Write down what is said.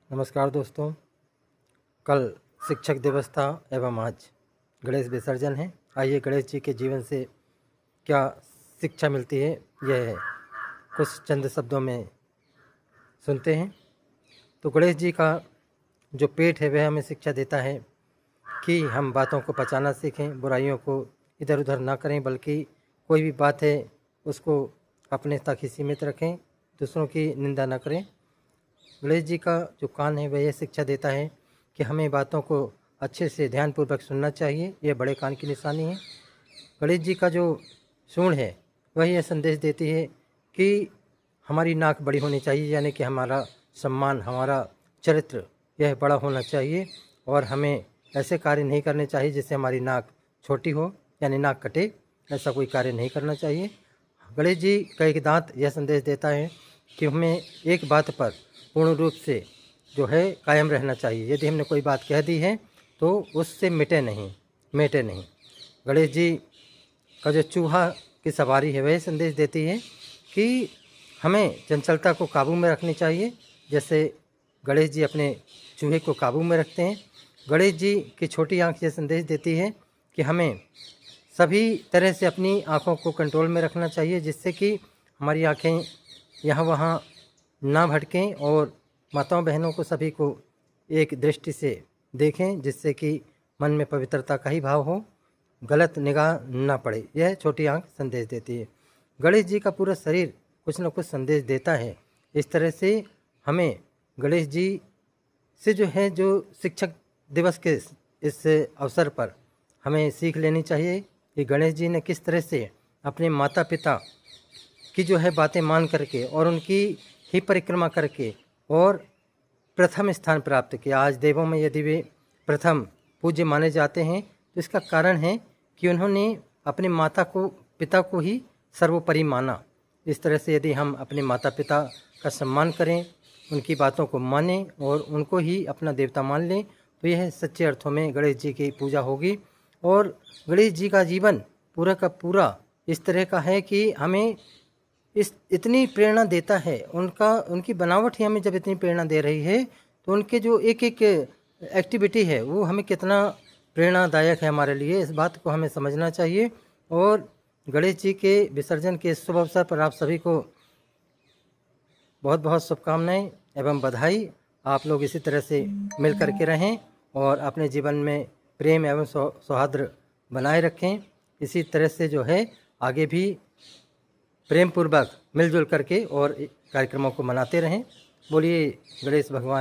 नमस्कार दोस्तों। कल शिक्षक दिवस था एवं आज गणेश विसर्जन है। आइए गणेश जी के जीवन से क्या शिक्षा मिलती है यह कुछ चंद शब्दों में सुनते हैं। तो गणेश जी का जो पेट है वह हमें शिक्षा देता है कि हम बातों को पचाना सीखें, बुराइयों को इधर उधर ना करें, बल्कि कोई भी बात है उसको अपने तक ही सीमित रखें, दूसरों की निंदा न करें। गणेश जी का जो कान है वह यह शिक्षा देता है कि हमें बातों को अच्छे से ध्यानपूर्वक सुनना चाहिए, यह बड़े कान की निशानी है। गणेश जी का जो सूंड है वह यह संदेश देती है कि हमारी नाक बड़ी होनी चाहिए, यानी कि हमारा सम्मान, हमारा चरित्र यह बड़ा होना चाहिए और हमें ऐसे कार्य नहीं करने चाहिए जिससे हमारी नाक छोटी हो, यानी नाक कटे, ऐसा कोई कार्य नहीं करना चाहिए। गणेश जी का एक दांत यह संदेश देता है कि हमें एक बात पर पूर्ण रूप से जो है कायम रहना चाहिए। यदि हमने कोई बात कह दी है तो उससे मिटे नहीं। गणेश जी का जो चूहा की सवारी है वह संदेश देती है कि हमें चंचलता को काबू में रखनी चाहिए, जैसे गणेश जी अपने चूहे को काबू में रखते हैं। गणेश जी की छोटी आँख ये संदेश देती है कि हमें सभी तरह से अपनी आँखों को कंट्रोल में रखना चाहिए, जिससे कि हमारी आँखें यहाँ वहाँ ना भटकें और माताओं बहनों को सभी को एक दृष्टि से देखें, जिससे कि मन में पवित्रता का ही भाव हो, गलत निगाह ना पड़े। यह छोटी आँख संदेश देती है। गणेश जी का पूरा शरीर कुछ न कुछ संदेश देता है। इस तरह से हमें गणेश जी से जो है, जो शिक्षक दिवस के इस अवसर पर हमें सीख लेनी चाहिए कि गणेश जी ने किस तरह से अपने माता पिता की जो है बातें मान करके और उनकी ही परिक्रमा करके और प्रथम स्थान प्राप्त किया। आज देवों में यदि वे प्रथम पूज्य माने जाते हैं तो इसका कारण है कि उन्होंने अपने माता को पिता को ही सर्वोपरि माना। इस तरह से यदि हम अपने माता पिता का सम्मान करें, उनकी बातों को मानें और उनको ही अपना देवता मान लें, तो यह सच्चे अर्थों में गणेश जी की पूजा होगी। और गणेश जी का जीवन पूरा का पूरा इस तरह का है कि हमें इतनी प्रेरणा देता है, उनकी बनावट ही हमें जब इतनी प्रेरणा दे रही है, तो उनके जो एक एक एक्टिविटी है वो हमें कितना प्रेरणादायक है हमारे लिए, इस बात को हमें समझना चाहिए। और गणेश जी के विसर्जन के शुभ अवसर पर आप सभी को बहुत बहुत शुभकामनाएं एवं बधाई। आप लोग इसी तरह से मिल करके रहें और अपने जीवन में प्रेम एवं सौहार्द बनाए रखें। इसी तरह से जो है आगे भी प्रेम पूर्वक मिलजुल करके और कार्यक्रमों को मनाते रहें। बोलिए गणेश भगवान।